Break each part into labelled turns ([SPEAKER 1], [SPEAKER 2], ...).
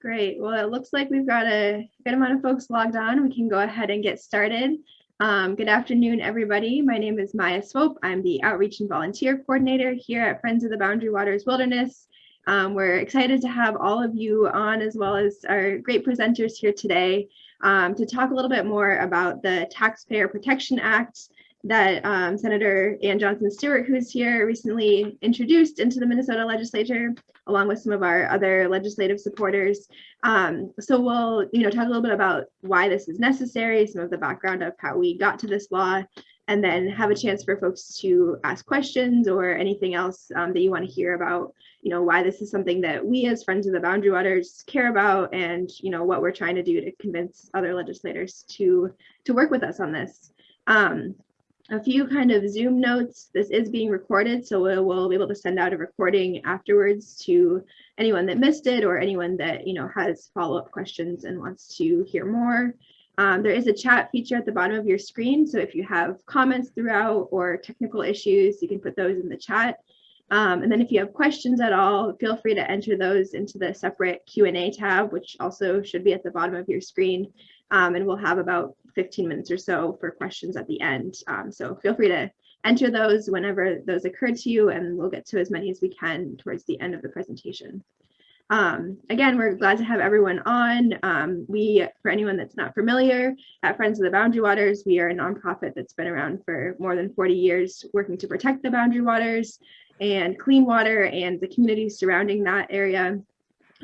[SPEAKER 1] Great. Well, it looks like we've got a good amount of folks logged on. We can go ahead and get started. Good afternoon, everybody. My name is Maya Swope. I'm the Outreach and Volunteer Coordinator here at Friends of the Boundary Waters Wilderness. We're excited to have all of you on, as well as our great presenters here today, to talk a little bit more about the Taxpayer Protection Act that Senator Ann Johnson Stewart, who's here, recently introduced into the Minnesota legislature, along with some of our other legislative supporters. So we'll, talk a little bit about why this is necessary, some of the background of how we got to this law, and then have a chance for folks to ask questions or anything else that you want to hear about, why this is something that we as Friends of the Boundary Waters care about, and what we're trying to do to convince other legislators to work with us on this. A few kind of Zoom notes. This is being recorded, so we'll be able to send out a recording afterwards to anyone that missed it or anyone that has follow-up questions and wants to hear more. There is a chat feature at the bottom of your screen, so if you have comments throughout or technical issues, you can put those in the chat. And then if you have questions at all, feel free to enter those into the separate Q&A tab, which also should be at the bottom of your screen. And we'll have about 15 minutes or so for questions at the end. So feel free to enter those whenever those occur to you, and we'll get to as many as we can towards the end of the presentation. Again, we're glad to have everyone on. For anyone that's not familiar, at Friends of the Boundary Waters, we are a nonprofit that's been around for more than 40 years, working to protect the boundary waters and clean water and the communities surrounding that area.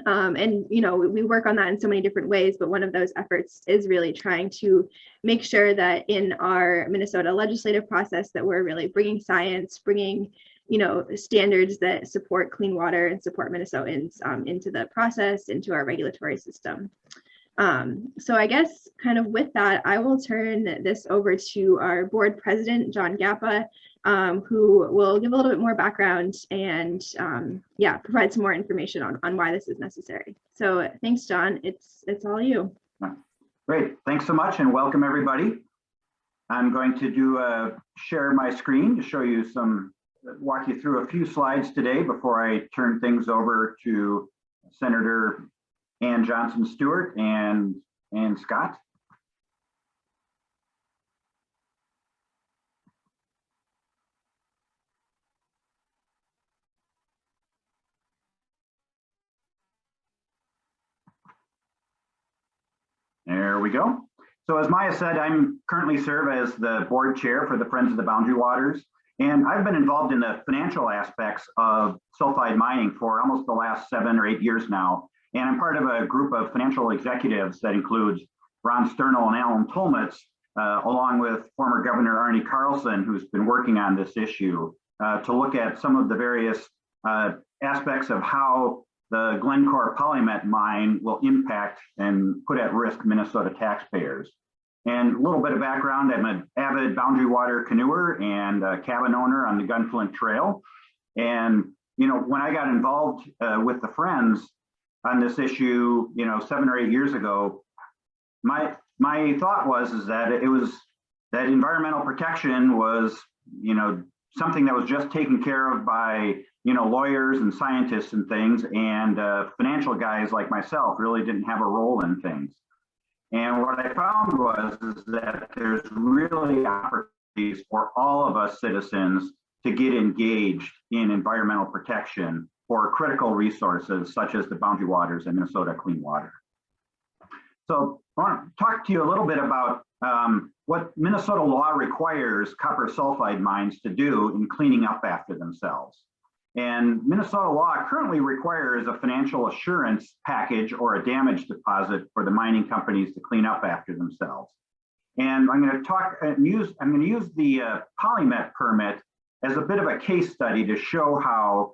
[SPEAKER 1] And we work on that in so many different ways, but one of those efforts is really trying to make sure that in our Minnesota legislative process that we're really bringing science, bringing standards that support clean water and support Minnesotans into the process, into our regulatory system. So I guess kind of with that, I will turn this over to our board president, John Gappa, who will give a little bit more background and provide some more information on why this is necessary. So thanks, John. It's all you.
[SPEAKER 2] Great. Thanks so much, and welcome everybody. I'm going to share my screen to show you walk you through a few slides today before I turn things over to Senator Ann Johnson Stewart and Scott. There we go. So as Maya said, I'm currently serve as the board chair for the Friends of the Boundary Waters. And I've been involved in the financial aspects of sulfide mining for almost the last 7 or 8 years now. And I'm part of a group of financial executives that includes Ron Sternal and Alan Tolmitz, along with former Governor Arnie Carlson, who's been working on this issue to look at some of the various aspects of how the Glencore Polymet mine will impact and put at risk Minnesota taxpayers. And a little bit of background, I'm an avid boundary water canoer and a cabin owner on the Gunflint Trail. And, when I got involved with the Friends on this issue, 7 or 8 years ago, my thought was that environmental protection was, something that was just taken care of by, lawyers and scientists and things, and financial guys like myself really didn't have a role in things. And what I found was that there's really opportunities for all of us citizens to get engaged in environmental protection for critical resources such as the boundary waters and Minnesota clean water. So I want to talk to you a little bit about what Minnesota law requires copper-sulfide mines to do in cleaning up after themselves. And Minnesota law currently requires a financial assurance package or a damage deposit for the mining companies to clean up after themselves. And I'm going to use the Polymet permit as a bit of a case study to show how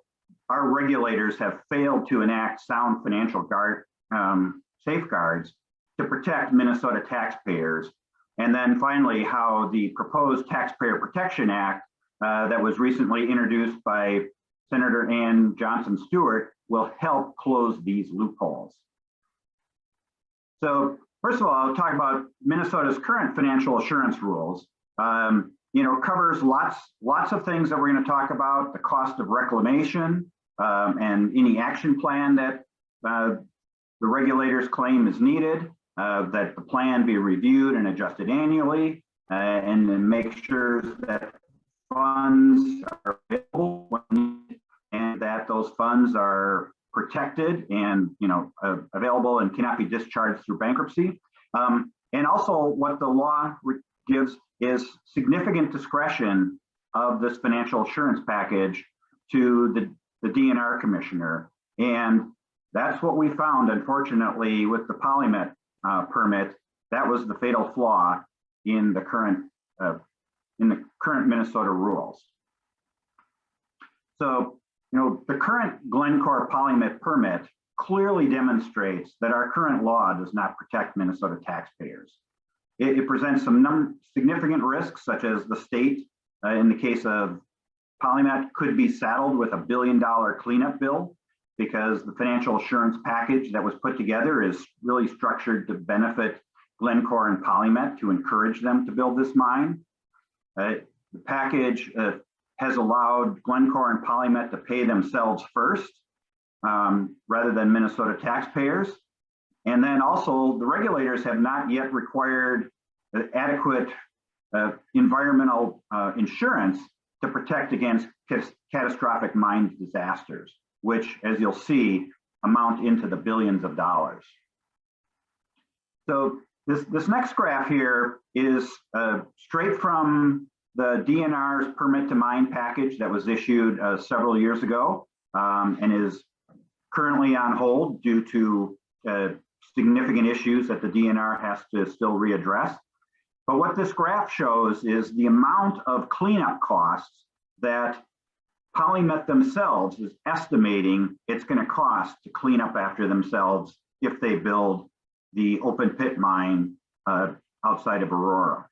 [SPEAKER 2] our regulators have failed to enact sound financial safeguards to protect Minnesota taxpayers. And then finally, how the proposed Taxpayer Protection Act that was recently introduced by Senator Ann Johnson Stewart will help close these loopholes. So first of all, I'll talk about Minnesota's current financial assurance rules. Covers lots of things that we're going to talk about: the cost of reclamation and any action plan that the regulators claim is needed, that the plan be reviewed and adjusted annually, and then make sure that funds are available when needed, and that those funds are protected and available and cannot be discharged through bankruptcy. And also what the law gives is significant discretion of this financial assurance package to the DNR commissioner. And that's what we found, unfortunately, with the Polymet permit. That was the fatal flaw in the current Minnesota rules. So, the current Glencore Polymet permit clearly demonstrates that our current law does not protect Minnesota taxpayers. It presents some significant risks, such as the state, in the case of Polymet, could be saddled with $1 billion cleanup bill, because the financial assurance package that was put together is really structured to benefit Glencore and Polymet to encourage them to build this mine. The package has allowed Glencore and Polymet to pay themselves first, rather than Minnesota taxpayers. And then also the regulators have not yet required adequate environmental insurance to protect against catastrophic mine disasters, which, as you'll see, amount into the billions of dollars. So this next graph here is straight from the DNR's permit to mine package that was issued several years ago, and is currently on hold due to significant issues that the DNR has to still readdress. But what this graph shows is the amount of cleanup costs that Polymet themselves is estimating it's going to cost to clean up after themselves if they build the open pit mine outside of Aurora.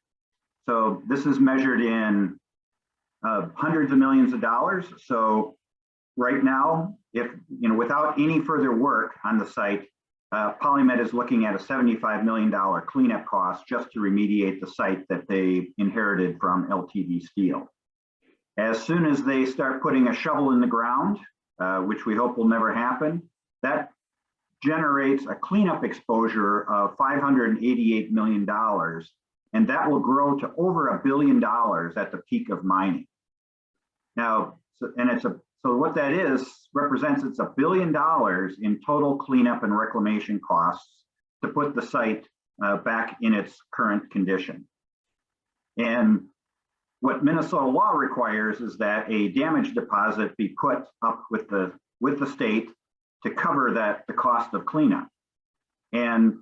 [SPEAKER 2] So this is measured in hundreds of millions of dollars. So right now, if without any further work on the site, Polymet is looking at a $75 million cleanup cost just to remediate the site that they inherited from LTD Steel. As soon as they start putting a shovel in the ground, which we hope will never happen, that generates a cleanup exposure of $588 million, and that will grow to over $1 billion at the peak of mining. Now, so what that represents it's $1 billion in total cleanup and reclamation costs to put the site back in its current condition. And what Minnesota law requires is that a damage deposit be put up with the state to cover the cost of cleanup. And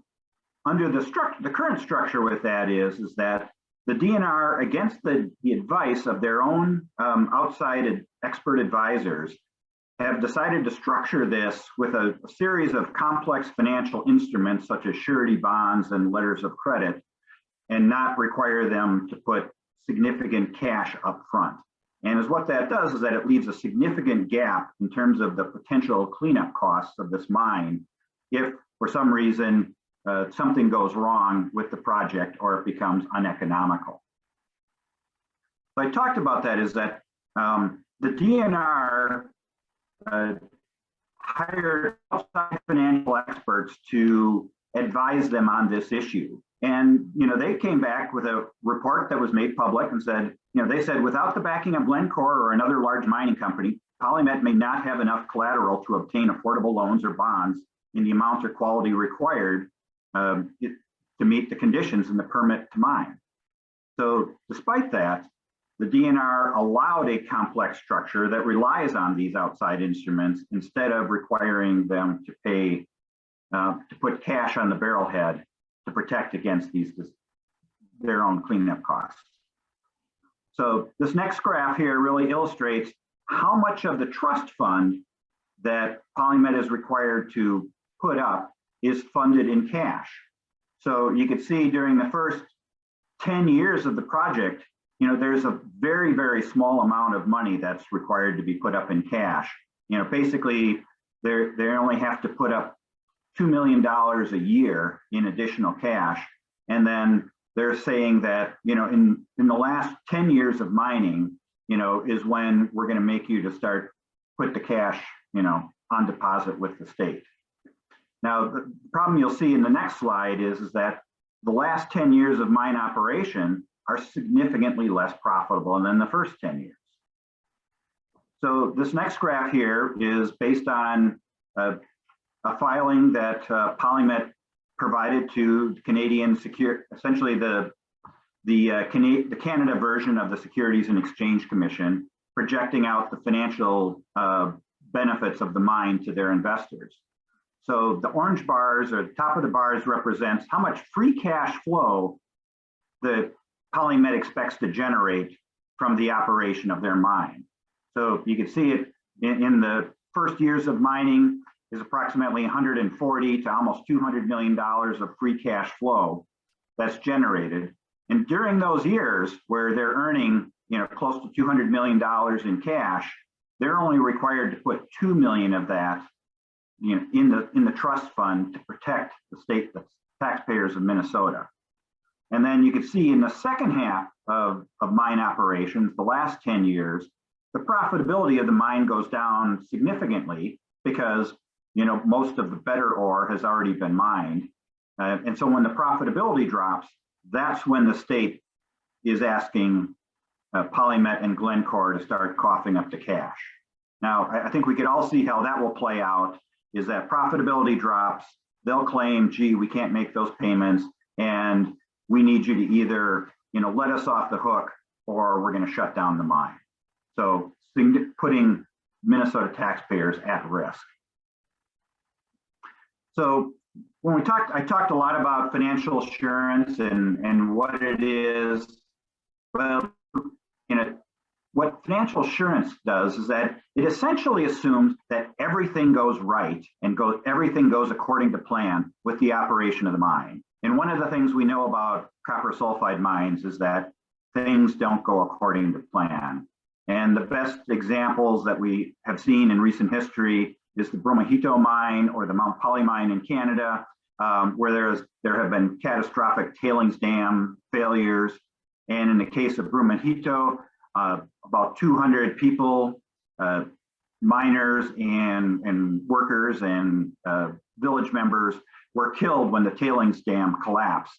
[SPEAKER 2] under the current structure with that is that the DNR, against the advice of their own outside expert advisors, have decided to structure this with a series of complex financial instruments such as surety bonds and letters of credit, and not require them to put significant cash up front. And as what that does is that it leaves a significant gap in terms of the potential cleanup costs of this mine if for some reason something goes wrong with the project or it becomes uneconomical. So I talked about that is that the DNR hired outside financial experts to advise them on this issue. And they came back with a report that was made public and said, they said without the backing of Glencore or another large mining company, Polymet may not have enough collateral to obtain affordable loans or bonds in the amount or quality required to meet the conditions in the permit to mine. So despite that, the DNR allowed a complex structure that relies on these outside instruments instead of requiring them to pay, to put cash on the barrelhead to protect against their own cleanup costs. So this next graph here really illustrates how much of the trust fund that Polymet is required to put up is funded in cash. So you can see during the first 10 years of the project, there's a very, very small amount of money that's required to be put up in cash. Basically, they only have to put up $2 million a year in additional cash. And then they're saying that, in the last 10 years of mining, is when we're going to make you to start put the cash, on deposit with the state. Now, the problem you'll see in the next slide is that the last 10 years of mine operation are significantly less profitable than the first 10 years. So this next graph here is based on a filing that Polymet provided to Canadian essentially the Canada version of the Securities and Exchange Commission, projecting out the financial benefits of the mine to their investors. So the orange bars, or the top of the bars, represents how much free cash flow the Polymet expects to generate from the operation of their mine. So you can see it in the first years of mining is approximately 140 to almost $200 million of free cash flow that's generated. And during those years where they're earning, close to $200 million in cash, they're only required to put $2 million of that, in the trust fund to protect the taxpayers of Minnesota. And then you can see in the second half of mine operations, the last 10 years, the profitability of the mine goes down significantly because most of the better ore has already been mined. And so when the profitability drops, that's when the state is asking Polymet and Glencore to start coughing up the cash. Now, I think we could all see how that will play out, is that profitability drops, they'll claim, gee, we can't make those payments, and we need you to either let us off the hook or we're going to shut down the mine. So putting Minnesota taxpayers at risk. So when I talked a lot about financial assurance and what it is. Well, what financial assurance does is that it essentially assumes that everything goes right and everything goes according to plan with the operation of the mine. And one of the things we know about copper-sulfide mines is that things don't go according to plan. And the best examples that we have seen in recent history is the Brumahito mine or the Mount Poly mine in Canada, where there have been catastrophic tailings dam failures. And in the case of Brumahito, about 200 people, miners and workers and village members were killed when the tailings dam collapsed.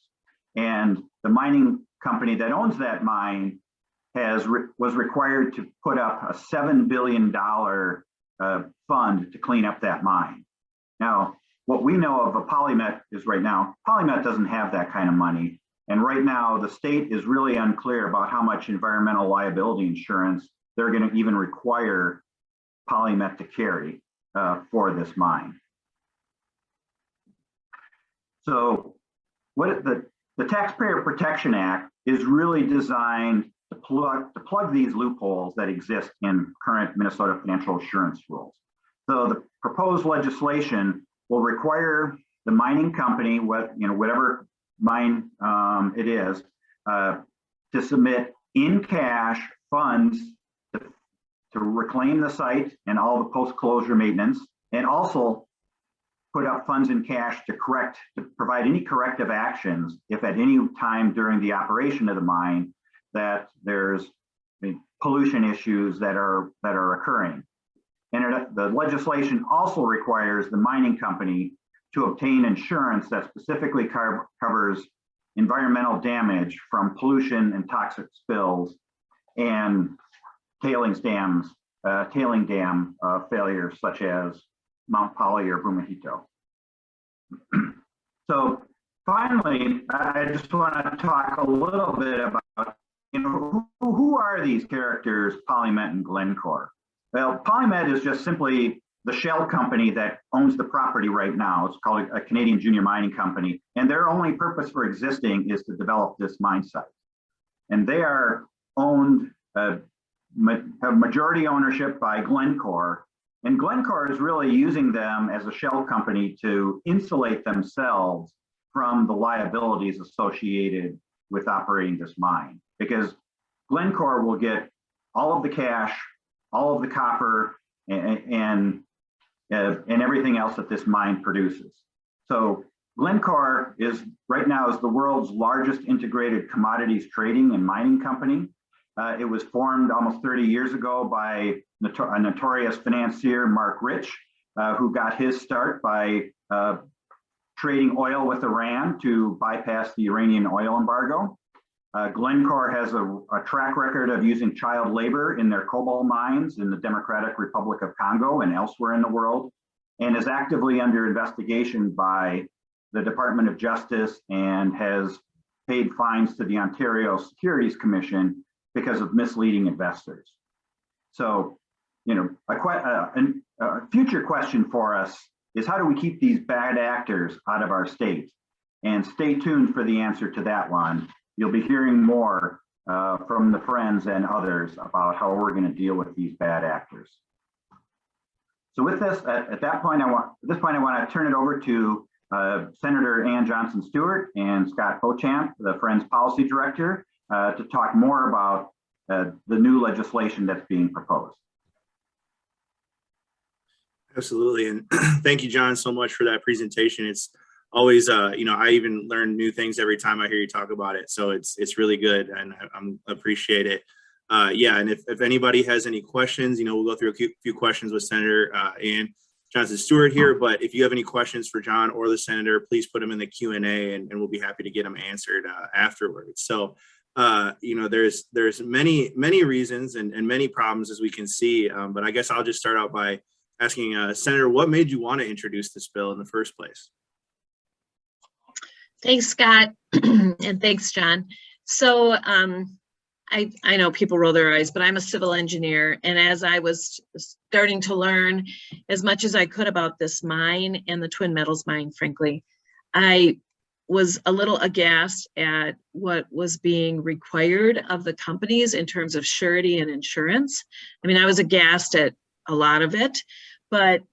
[SPEAKER 2] And the mining company that owns that mine was required to put up a $7 billion fund to clean up that mine. Now, what we know of a Polymet is right now, Polymet doesn't have that kind of money. And right now, the state is really unclear about how much environmental liability insurance they're going to even require Polymet to carry for this mine. So what the Taxpayer Protection Act is really designed to plug these loopholes that exist in current Minnesota financial assurance rules. So the proposed legislation will require the mining company, whatever mine it is, to submit in cash funds to reclaim the site and all the post-closure maintenance, and also put up funds in cash to provide any corrective actions if at any time during the operation of the mine that there's pollution issues that are occurring. And the legislation also requires the mining company to obtain insurance that specifically covers environmental damage from pollution and toxic spills and tailing dam failures such as Mount Poly or Brumahito. So finally, I just want to talk a little bit about, who are these characters, Polymet and Glencore? Well, Polymet is just simply the shell company that owns the property right now. It's called a Canadian Junior Mining Company, and their only purpose for existing is to develop this mine site. And they are owned, have majority ownership by Glencore, and Glencore is really using them as a shell company to insulate themselves from the liabilities associated with operating this mine, because Glencore will get all of the cash, all of the copper, and everything else that this mine produces. So Glencore right now is the world's largest integrated commodities trading and mining company. It was formed almost 30 years ago by a notorious financier, Mark Rich, who got his start by trading oil with Iran to bypass the Iranian oil embargo. Glencore has a track record of using child labor in their cobalt mines in the Democratic Republic of Congo and elsewhere in the world, and is actively under investigation by the Department of Justice and has paid fines to the Ontario Securities Commission because of misleading investors. So, you know, a future question for us is, how do we keep these bad actors out of our state? And stay tuned for the answer to that one. You'll be hearing more from the Friends and others about how we're going to deal with these bad actors. So with this, at this point, I want to turn it over to Senator Ann Johnson Stewart and Scott Beauchamp, the Friends Policy Director, to talk more about the new legislation that's being proposed.
[SPEAKER 3] Absolutely, and thank you, John, so much for that presentation. It's always, you know, I even learn new things every time I hear you talk about it. So it's really good, and I appreciate it. Yeah, and if anybody has any questions, you know, we'll go through a few questions with Senator Ann Johnson Stewart here. But if you have any questions for John or the Senator, please put them in the Q&A, and we'll be happy to get them answered afterwards. So, you know, there's many reasons and many problems, as we can see. But I guess I'll just start out by asking Senator, what made you want to introduce this bill in the first place?
[SPEAKER 4] Thanks, Scott, and thanks, John. So I know people roll their eyes, but I'm a civil engineer, and as I was starting to learn as much as I could about this mine and the Twin Metals mine, frankly, I was a little aghast at what was being required of the companies in terms of surety and insurance. I mean, I was aghast at a lot of it, but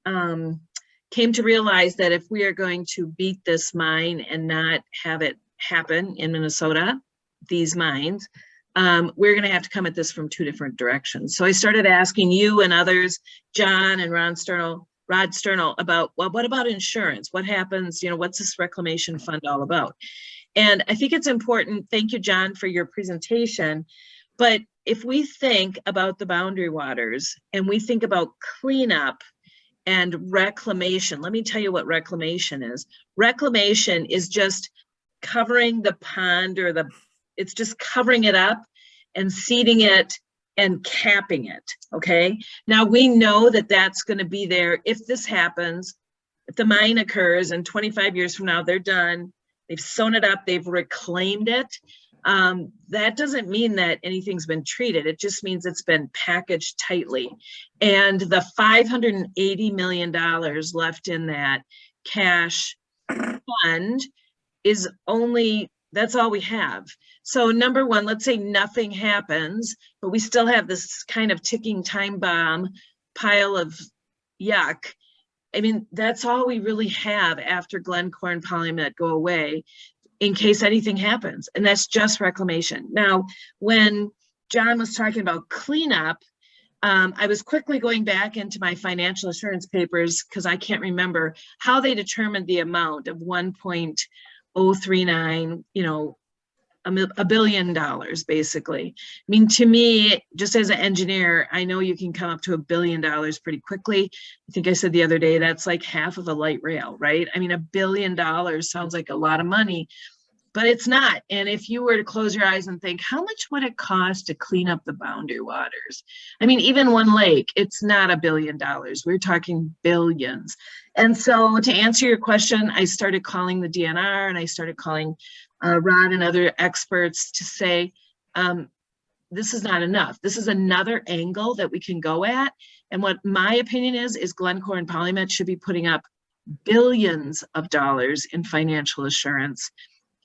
[SPEAKER 4] came to realize that if we are going to beat this mine and not have it happen in Minnesota, these mines, we're going to have to come at this from two different directions. So I started asking you and others, John and Rod Sternal, about, well, what about insurance? What happens, you know, what's this reclamation fund all about? And I think it's important, thank you, John, for your presentation, but if we think about the boundary waters and we think about cleanup and reclamation, let me tell you what reclamation is. Reclamation is just covering the pond, or it's just covering it up and seeding it and capping it, okay? Now we know that that's gonna be there if this happens, if the mine occurs and 25 years from now, they're done, they've sewn it up, they've reclaimed it. That doesn't mean that anything's been treated. It just means it's been packaged tightly. And the $580 million left in that cash fund is that's all we have. So number one, let's say nothing happens, but we still have this kind of ticking time bomb pile of yuck. I mean, that's all we really have after Glencore and Polymet go away, in case anything happens, and that's just reclamation. Now, when John was talking about cleanup, I was quickly going back into my financial assurance papers because I can't remember how they determined the amount of 1.039, you know, $1 billion, basically. I mean, to me, just as an engineer, I know you can come up to $1 billion pretty quickly. I think I said the other day, that's like half of a light rail, right? I mean, $1 billion sounds like a lot of money, but it's not. And if you were to close your eyes and think, how much would it cost to clean up the boundary waters? I mean, even one lake, it's not $1 billion. We're talking billions. And so to answer your question, I started calling the DNR and I started calling Rod and other experts to say, this is not enough. This is another angle that we can go at. And what my opinion is Glencore and Polymet should be putting up billions of dollars in financial assurance.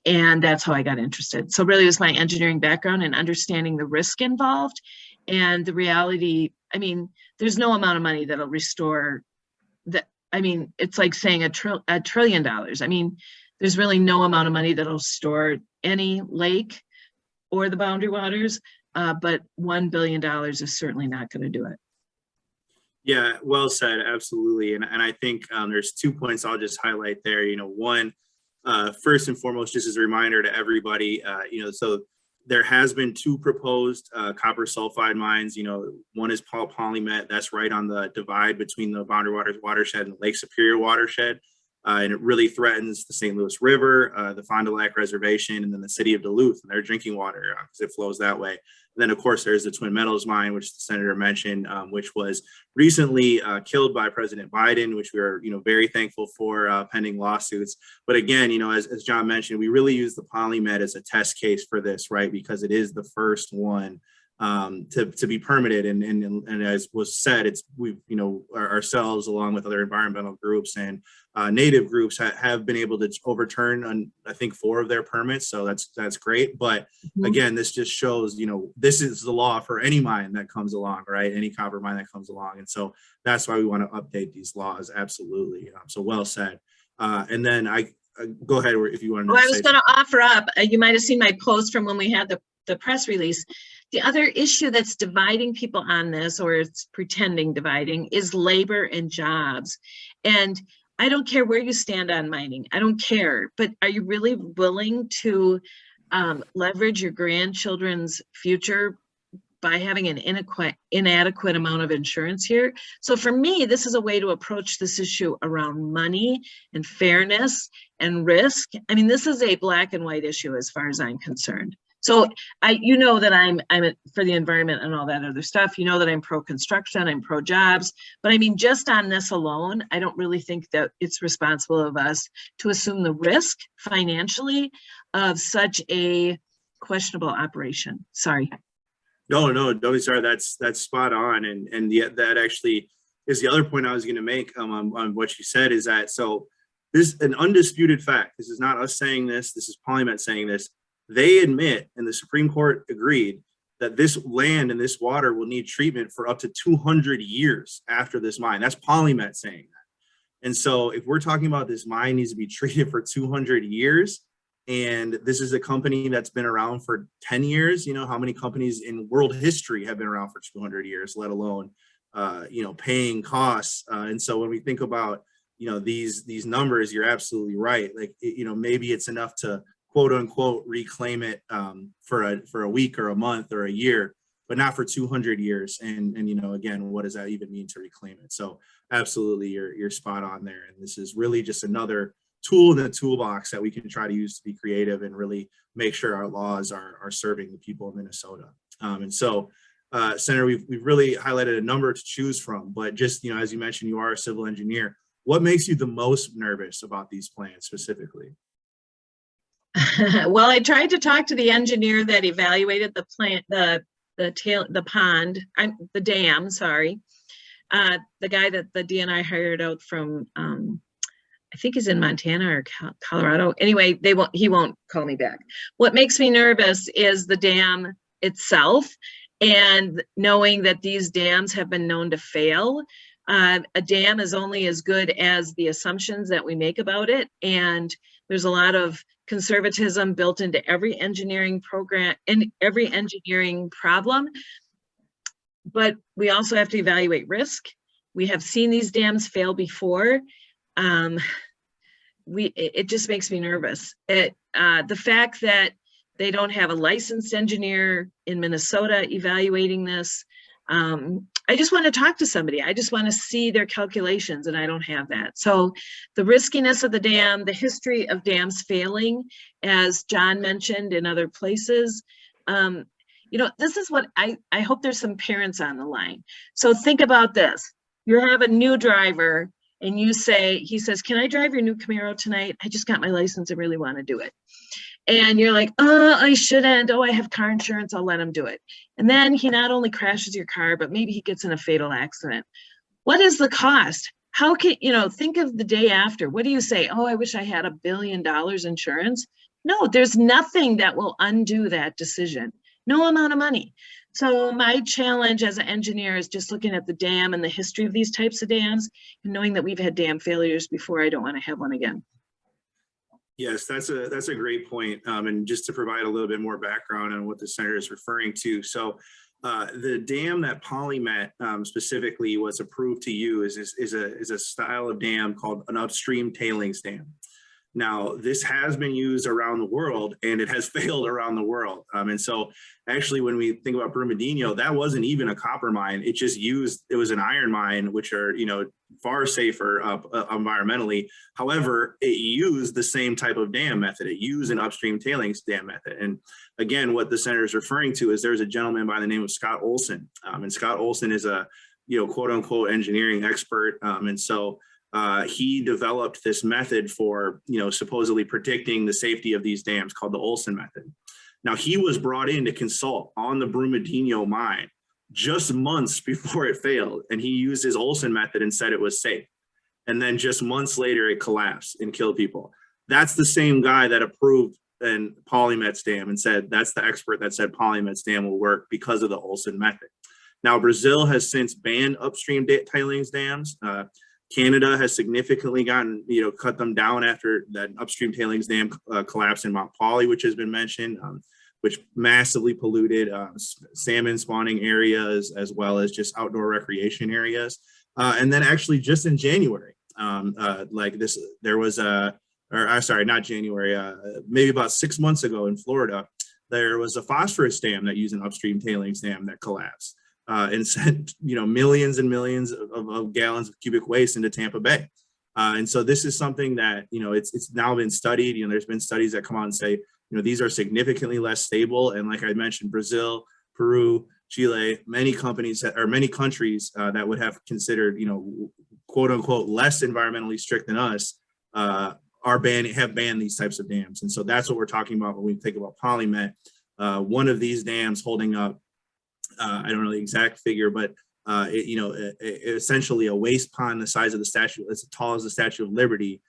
[SPEAKER 4] And that's how I got interested. So really it was my engineering background and understanding the risk involved and the reality. I mean, there's no amount of money that'll restore that. I mean, it's like saying $1 trillion. I mean, there's really no amount of money that'll store any lake or the boundary waters, but $1 billion is certainly not going to do it.
[SPEAKER 3] Yeah, well said, absolutely. And I think there's 2 points I'll just highlight there. You know, one, first and foremost, just as a reminder to everybody, you know, so There has been 2 proposed copper sulfide mines. You know, one is Polymet. That's right on the divide between the Boundary Waters watershed and the Lake Superior watershed. And it really threatens the St. Louis River, the Fond du Lac Reservation, and then the city of Duluth and their drinking water because it flows that way. And then, of course, there's the Twin Meadows mine, which the senator mentioned, which was recently killed by President Biden, which we are, very thankful for pending lawsuits. But again, as John mentioned, we really use the Polymet as a test case for this, right? Because it is the first one to be permitted, and as was said, we've ourselves along with other environmental groups and native groups have been able to overturn on I think 4 of their permits, so that's great. But again, this just shows this is the law for any mine that comes along, right? Any copper mine that comes along, and so that's why we want to update these laws. Absolutely. So well said. And then I go ahead if you want to.
[SPEAKER 4] Well, I was going to offer up. You might have seen my post from when we had the press release. The other issue that's dividing people on this, or it's pretending dividing, is labor and jobs. And I don't care where you stand on mining. I don't care. But are you really willing to leverage your grandchildren's future by having an inadequate amount of insurance here? So for me, this is a way to approach this issue around money and fairness and risk. I mean, this is a black and white issue as far as I'm concerned. So that I'm for the environment and all that other stuff. You know that I'm pro-construction, I'm pro-jobs, but I mean, just on this alone, I don't really think that it's responsible of us to assume the risk financially of such a questionable operation. Sorry.
[SPEAKER 3] No, don't be sorry. That's spot on, and that actually is the other point I was going to make on what you said, is that so this is an undisputed fact. This is not us saying this. This is Polymet saying this. They admit, and the Supreme Court agreed, that this land and this water will need treatment for up to 200 years after this mine. That's Polymet saying that. And so if we're talking about this mine needs to be treated for 200 years, and this is a company that's been around for 10 years, how many companies in world history have been around for 200 years, let alone, paying costs. And so when we think about, these numbers, you're absolutely right. Like, maybe it's enough to quote unquote reclaim it for a week or a month or a year, but not for 200 years. And again, what does that even mean to reclaim it? So absolutely, you're spot on there. And this is really just another tool in the toolbox that we can try to use to be creative and really make sure our laws are serving the people of Minnesota. And so, Senator, we've really highlighted a number to choose from, but just, as you mentioned, you are a civil engineer. What makes you the most nervous about these plans specifically?
[SPEAKER 4] Well, I tried to talk to the engineer that evaluated the plant, the dam, sorry. The guy that the DNI hired out from, I think he's in Montana or Colorado. Anyway, he won't call me back. What makes me nervous is the dam itself, and knowing that these dams have been known to fail. A dam is only as good as the assumptions that we make about it. And there's a lot of conservatism built into every engineering program and every engineering problem. But we also have to evaluate risk. We have seen these dams fail before. It just makes me nervous. The fact that they don't have a licensed engineer in Minnesota evaluating this. I just want to talk to somebody. I just want to see their calculations, and I don't have that. So the riskiness of the dam, the history of dams failing, as John mentioned in other places, this is what I hope there's some parents on the line. So think about this. You have a new driver and he says, can I drive your new Camaro tonight? I just got my license. I really want to do it. And you're like, oh, I shouldn't. Oh, I have car insurance. I'll let him do it. And then he not only crashes your car, but maybe he gets in a fatal accident. What is the cost? How can, think of the day after. What do you say? Oh, I wish I had $1 billion insurance. No, there's nothing that will undo that decision. No amount of money. So my challenge as an engineer is just looking at the dam and the history of these types of dams and knowing that we've had dam failures before. I don't want to have one again.
[SPEAKER 3] Yes, that's a great point. And just to provide a little bit more background on what the senator is referring to. So the dam that Polymet specifically was approved to use is a style of dam called an upstream tailings dam. Now, this has been used around the world, and it has failed around the world. And so actually, when we think about Brumadinho, that wasn't even a copper mine. It just it was an iron mine, which are, far safer environmentally. However, it used the same type of dam method. It used an upstream tailings dam method. And again, what the senator is referring to is there's a gentleman by the name of Scott Olson. And Scott Olson is a, quote unquote engineering expert. And so he developed this method for, supposedly predicting the safety of these dams called the Olson method. Now, he was brought in to consult on the Brumadinho mine just months before it failed. And he used his Olson method and said it was safe. And then just months later, it collapsed and killed people. That's the same guy that approved and Polymet's dam and said, that's the expert that said Polymet's dam will work because of the Olson method. Now, Brazil has since banned upstream tailings dams. Canada has significantly cut them down after that upstream tailings dam collapse in Mount Poly, which has been mentioned, which massively polluted salmon spawning areas as well as just outdoor recreation areas. And then actually just in January, there was not January, maybe about 6 months ago in Florida, there was a phosphorus dam that used an upstream tailings dam that collapsed. And sent millions and millions of gallons of cubic waste into Tampa Bay. And so this is something that it's now been studied. There's been studies that come out and say these are significantly less stable. And like I mentioned, Brazil, Peru, Chile, many countries that would have considered quote unquote less environmentally strict than us have banned these types of dams. And so that's what we're talking about when we think about Polymet. One of these dams holding up, I don't know the exact figure, but essentially a waste pond the size of the statue, as tall as the Statue of Liberty,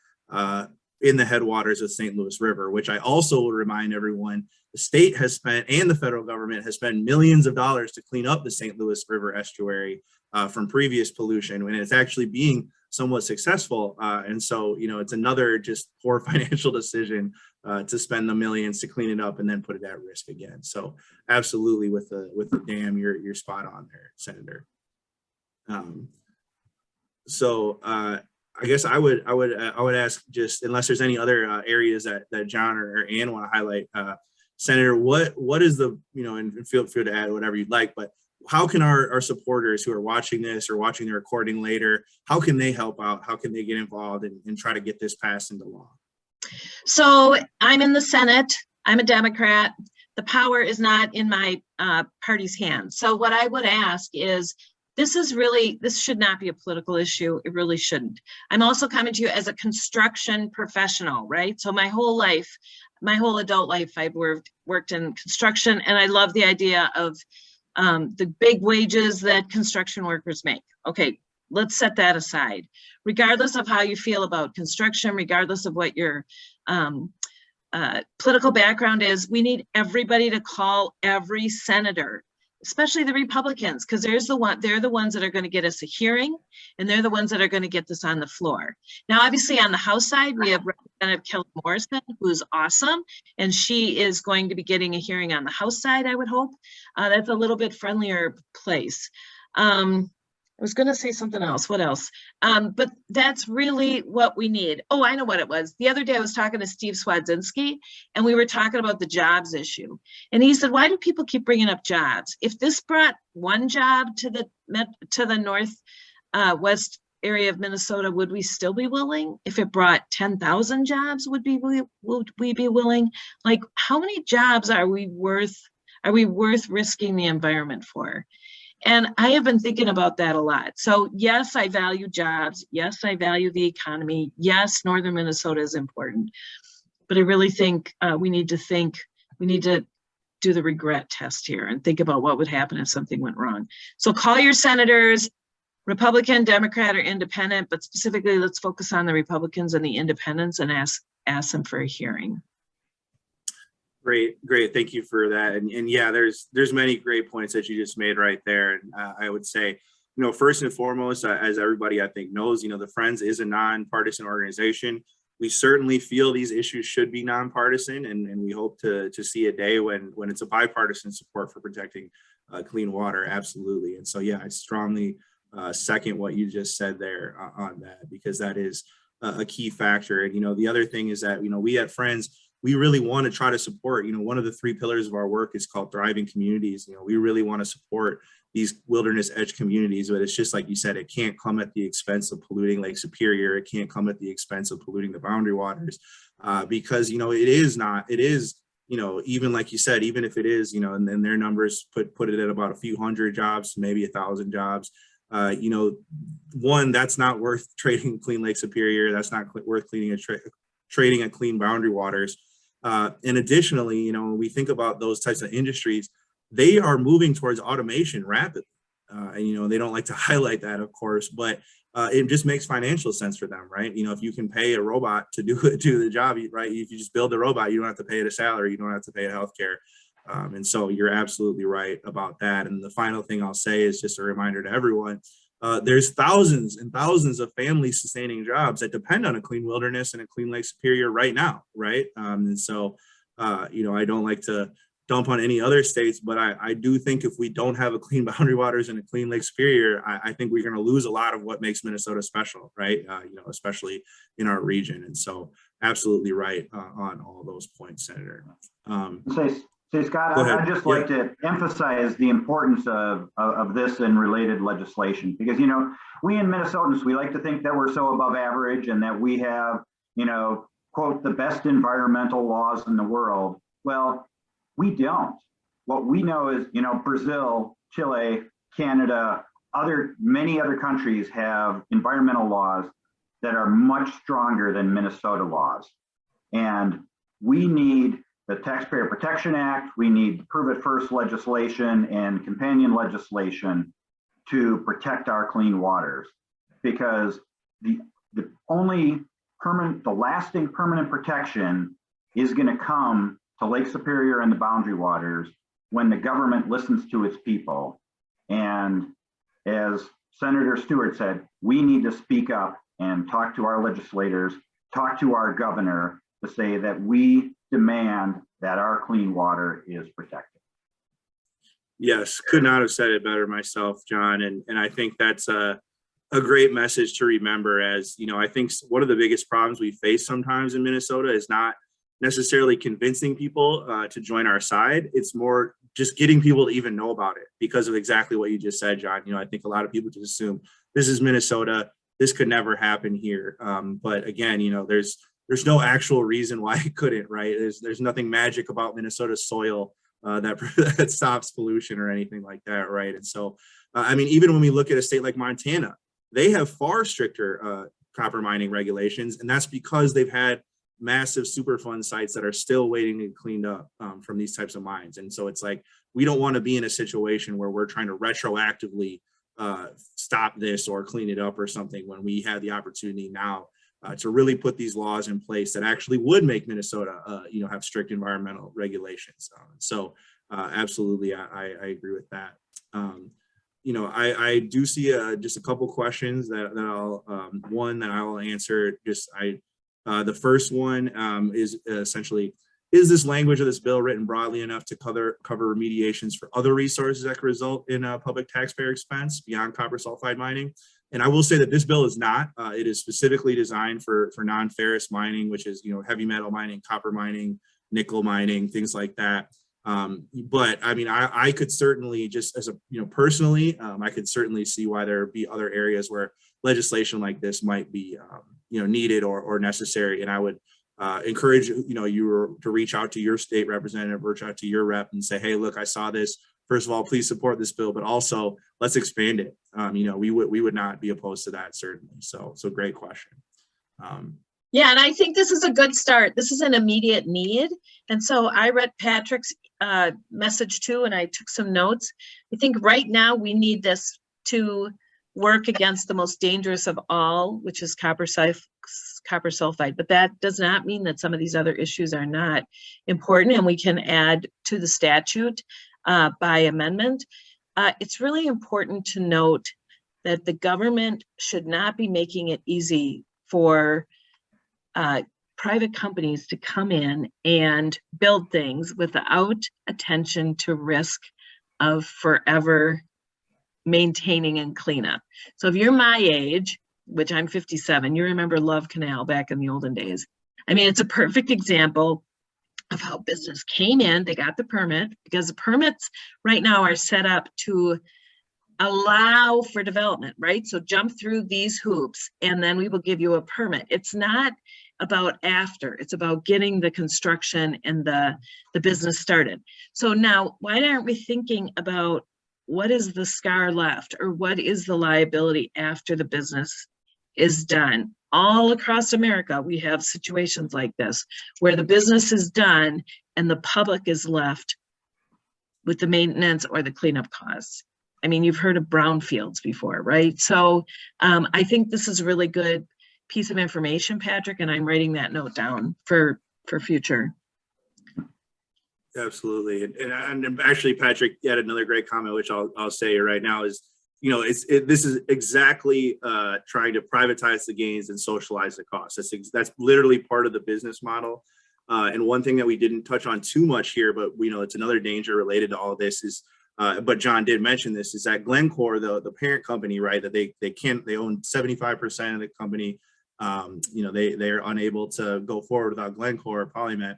[SPEAKER 3] in the headwaters of St. Louis River, which I also will remind everyone, the state has spent and the federal government has spent millions of dollars to clean up the St. Louis River estuary from previous pollution, when it's actually being somewhat successful. And so, it's another just poor financial decision to spend the millions to clean it up and then put it at risk again. So absolutely with the dam, you're spot on there, Senator. I guess I would ask, just unless there's any other areas that John or Ann want to highlight, Senator, what is the, and feel free to add whatever you'd like, but how can our supporters who are watching this or watching the recording later, how can they help out? How can they get involved and try to get this passed into law?
[SPEAKER 4] So I'm in the Senate. I'm a Democrat. The power is not in my party's hands. So what I would ask is, this should not be a political issue. It really shouldn't. I'm also coming to you as a construction professional, right? So my whole adult life, I've worked in construction, and I love the idea of the big wages that construction workers make. Okay, let's set that aside. Regardless of how you feel about construction, regardless of what your political background is, we need everybody to call every senator, especially the Republicans, because they're the ones that are going to get us a hearing, and they're the ones that are going to get this on the floor. Now, obviously on the House side, we have Representative Kelly Morrison, who's awesome, and she is going to be getting a hearing on the House side, I would hope. That's a little bit friendlier place. I was going to say something else. What else? But that's really what we need. Oh, I know what it was. The other day I was talking to Steve Swadzinski, and we were talking about the jobs issue. And he said, why do people keep bringing up jobs? If this brought one job to the northwest area of Minnesota, would we still be willing? If it brought 10,000 jobs, would we be willing? Like, how many jobs are we worth risking the environment for? And I have been thinking about that a lot. So yes, I value jobs. Yes, I value the economy. Yes, northern Minnesota is important. But I really think we need to do the regret test here and think about what would happen if something went wrong. So call your senators, Republican, Democrat, or independent, but specifically let's focus on the Republicans and the independents and ask them for a hearing.
[SPEAKER 3] Great. Thank you for that. And yeah, there's many great points that you just made right there. And I would say, first and foremost, as everybody I think knows, the Friends is a nonpartisan organization. We certainly feel these issues should be nonpartisan, and we hope to see a day when it's a bipartisan support for protecting clean water. Absolutely. And so, yeah, I strongly second what you just said there on that, because that is a key factor. And, the other thing is that, we at Friends, we really want to try to support, one of the 3 pillars of our work is called thriving communities. We really want to support these wilderness edge communities, but it's just like you said, it can't come at the expense of polluting Lake Superior. It can't come at the expense of polluting the boundary waters, because, it is, even like you said, even if it is, and then their numbers put it at about a few hundred jobs, maybe 1,000 jobs. One, that's not worth trading clean Lake Superior. That's not worth trading a clean boundary waters. And additionally, when we think about those types of industries, they are moving towards automation rapidly. And, they don't like to highlight that, of course, but it just makes financial sense for them, right? If you can pay a robot to do the job, right? If you just build a robot, you don't have to pay it a salary, you don't have to pay it healthcare. And so you're absolutely right about that. And the final thing I'll say is just a reminder to everyone, there's thousands and thousands of family sustaining jobs that depend on a clean wilderness and a clean Lake Superior right now, right? And so, I don't like to dump on any other states, but I do think if we don't have a clean boundary waters and a clean Lake Superior, I think we're going to lose a lot of what makes Minnesota special, right? Especially in our region. And so absolutely right on all those points, Senator.
[SPEAKER 2] Say, Scott, I'd just like to emphasize the importance of this and related legislation, because, we in Minnesotans, we like to think that we're so above average and that we have, quote, the best environmental laws in the world. Well, we don't. What we know is, Brazil, Chile, Canada, many other countries have environmental laws that are much stronger than Minnesota laws. And we need the Taxpayer Protection Act, we need Prove It First legislation and companion legislation to protect our clean waters, because the lasting permanent protection is going to come to Lake Superior and the boundary waters when the government listens to its people. And as Senator Stewart said, we need to speak up and talk to our legislators, talk to our governor to say that we demand that our clean water is protected.
[SPEAKER 3] Yes, could not have said it better myself, John. And I think that's a great message to remember. As I think one of the biggest problems we face sometimes in Minnesota is not necessarily convincing people to join our side. It's more just getting people to even know about it, because of exactly what you just said, John. I think a lot of people just assume this is Minnesota, this could never happen here. But again, there's no actual reason why it couldn't, right? There's nothing magic about Minnesota's soil that stops pollution or anything like that, right? And so, even when we look at a state like Montana, they have far stricter copper mining regulations, and that's because they've had massive Superfund sites that are still waiting to be cleaned up from these types of mines. And so it's like, we don't want to be in a situation where we're trying to retroactively stop this or clean it up or something, when we have the opportunity now to really put these laws in place that actually would make Minnesota, have strict environmental regulations. So absolutely, I agree with that. I do see just a couple questions that I will answer. The first one is essentially, is this language of this bill written broadly enough to cover remediations for other resources that could result in public taxpayer expense beyond copper sulfide mining? And I will say that this bill is not. It is specifically designed for non-ferrous mining, which is heavy metal mining, copper mining, nickel mining, things like that. But I could certainly, just as a personally, I could certainly see why there would be other areas where legislation like this might be needed or necessary. And I would encourage you to reach out to your state representative, reach out to your rep and say, hey, look, I saw this. First of all, please support this bill, but also let's expand it. We would not be opposed to that, certainly. So great question.
[SPEAKER 4] Yeah, and I think this is a good start. This is an immediate need. And so I read Patrick's message too, and I took some notes. I think right now we need this to work against the most dangerous of all, which is copper sulfide. But that does not mean that some of these other issues are not important, and we can add to the statute by amendment. It's really important to note that the government should not be making it easy for private companies to come in and build things without attention to risk of forever maintaining and cleanup. So if you're my age, which I'm 57. You remember Love Canal back in the olden days. I mean, it's a perfect example of how business came in. They got the permit because the permits right now are set up to allow for development, right? So jump through these hoops and then we will give you a permit. It's not about after, it's about getting the construction and the business started. So now, why aren't we thinking about what is the scar left, or what is the liability after the business is done? All across America, we have situations like this where the business is done and the public is left with the maintenance or the cleanup costs. I mean, you've heard of brownfields before, right? So I think this is a really good piece of information, Patrick, and I'm writing that note down for future.
[SPEAKER 3] Absolutely. And actually, Patrick, you had another great comment, which I'll say right now is, this is exactly trying to privatize the gains and socialize the costs. That's literally part of the business model. And one thing that we didn't touch on too much here, but it's another danger related to all of this is, but John did mention this, is that Glencore, the parent company, right, that they own 75% of the company. They're unable to go forward without Glencore or PolyMet.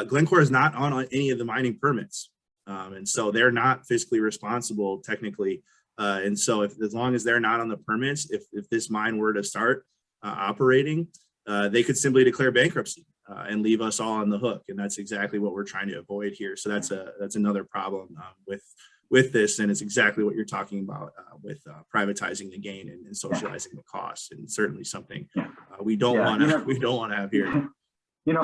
[SPEAKER 3] Glencore is not on any of the mining permits. And so they're not fiscally responsible technically. And so as long as they're not on the permits, if this mine were to start operating, they could simply declare bankruptcy and leave us all on the hook. And that's exactly what we're trying to avoid here. So that's another problem with this. And it's exactly what you're talking about with privatizing the gain and socializing the costs. And certainly something we don't want to have here.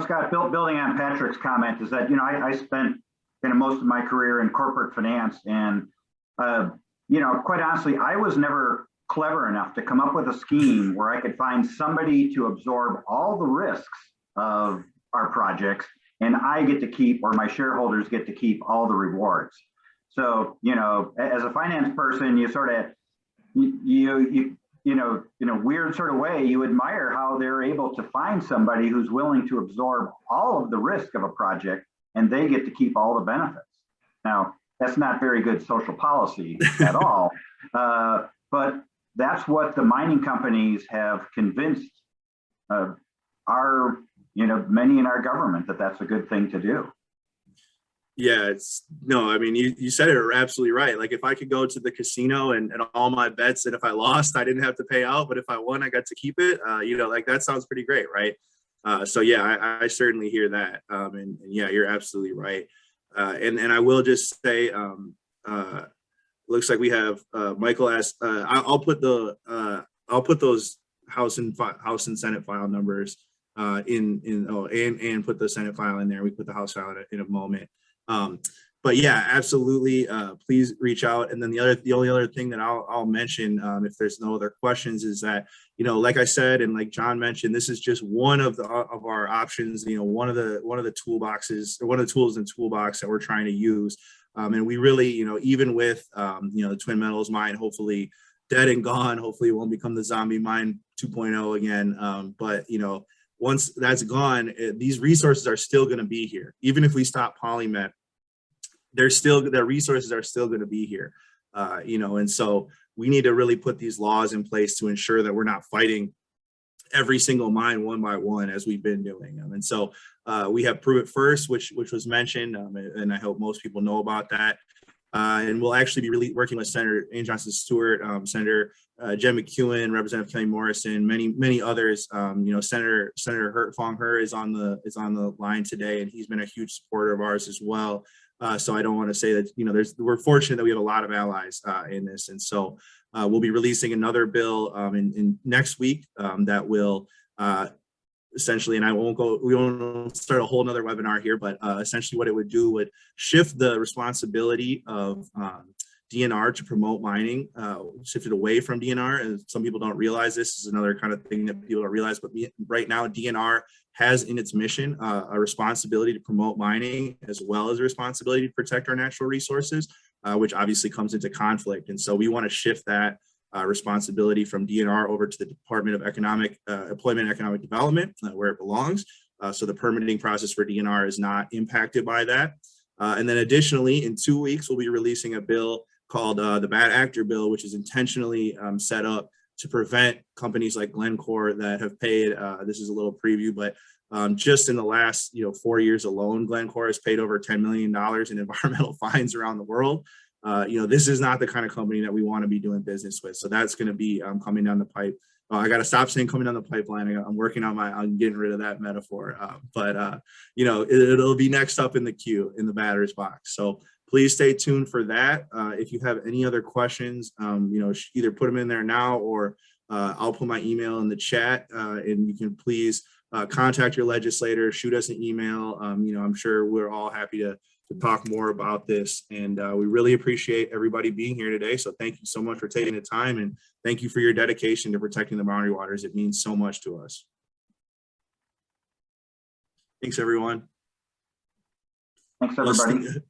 [SPEAKER 2] Scott, building on Patrick's comment is that, I spent most of my career in corporate finance, and, quite honestly, I was never clever enough to come up with a scheme where I could find somebody to absorb all the risks of our projects, and I get to keep, or my shareholders get to keep, all the rewards. So, as a finance person, you sort of, in a weird sort of way, you admire how they're able to find somebody who's willing to absorb all of the risk of a project, and they get to keep all the benefits. Now, that's not very good social policy at all, but that's what the mining companies have convinced many in our government that that's a good thing to do.
[SPEAKER 3] Yeah, you said it absolutely right. Like, if I could go to the casino and all my bets, and if I lost, I didn't have to pay out, but if I won, I got to keep it, that sounds pretty great, right? So yeah, I certainly hear that. And yeah, you're absolutely right. And I will just say, looks like we have Michael asked, I'll put those House and Senate file numbers and put the Senate file in there. We put the House file in a moment. But yeah, absolutely. Please reach out. And then the only other thing that I'll mention, if there's no other questions, is that, like I said, and like John mentioned, this is just one of our options, one of the toolboxes, or one of the tools in the toolbox that we're trying to use. And we really, even with, the Twin Metals mine, hopefully dead and gone, hopefully it won't become the zombie mine 2.0 again. But, once that's gone, these resources are still going to be here. Even if we stop PolyMet, their resources are still going to be here, and so we need to really put these laws in place to ensure that we're not fighting every single mine one by one as we've been doing. And so we have Prove It First, which was mentioned, and I hope most people know about that. And we'll actually be really working with Senator Ann Johnson Stewart, Senator Jen McEwen, Representative Kelly Morrison, many others. Senator Fong He is on the line today, and he's been a huge supporter of ours as well. So I don't want to say that we're fortunate that we have a lot of allies in this, and so we'll be releasing another bill in next week that will essentially, and we won't start a whole nother webinar here, but essentially what it would do would shift the responsibility of DNR to promote mining, shifted away from DNR. And some people don't realize this is another kind of thing that people don't realize, but right now DNR has in its mission a responsibility to promote mining, as well as a responsibility to protect our natural resources, which obviously comes into conflict. And so we want to shift that responsibility from DNR over to the Department of Employment and Economic Development, where it belongs. So the permitting process for DNR is not impacted by that. And then additionally, in 2 weeks, we'll be releasing a bill called the Bad Actor Bill, which is intentionally set up to prevent companies like Glencore that have paid, this is a little preview, but just in the last 4 years alone, Glencore has paid over $10 million in environmental fines around the world. This is not the kind of company that we want to be doing business with. So that's going to be coming down the pipe. I got to stop saying coming down the pipeline. I'm working on getting rid of that metaphor. It'll be next up in the queue in the batter's box. So please stay tuned for that. If you have any other questions, either put them in there now, or I'll put my email in the chat, and you can please contact your legislator, shoot us an email. I'm sure we're all happy to talk more about this, and we really appreciate everybody being here today. So thank you so much for taking the time, and thank you for your dedication to protecting the boundary waters. It means so much to us. Thanks, everyone.
[SPEAKER 2] Thanks, everybody.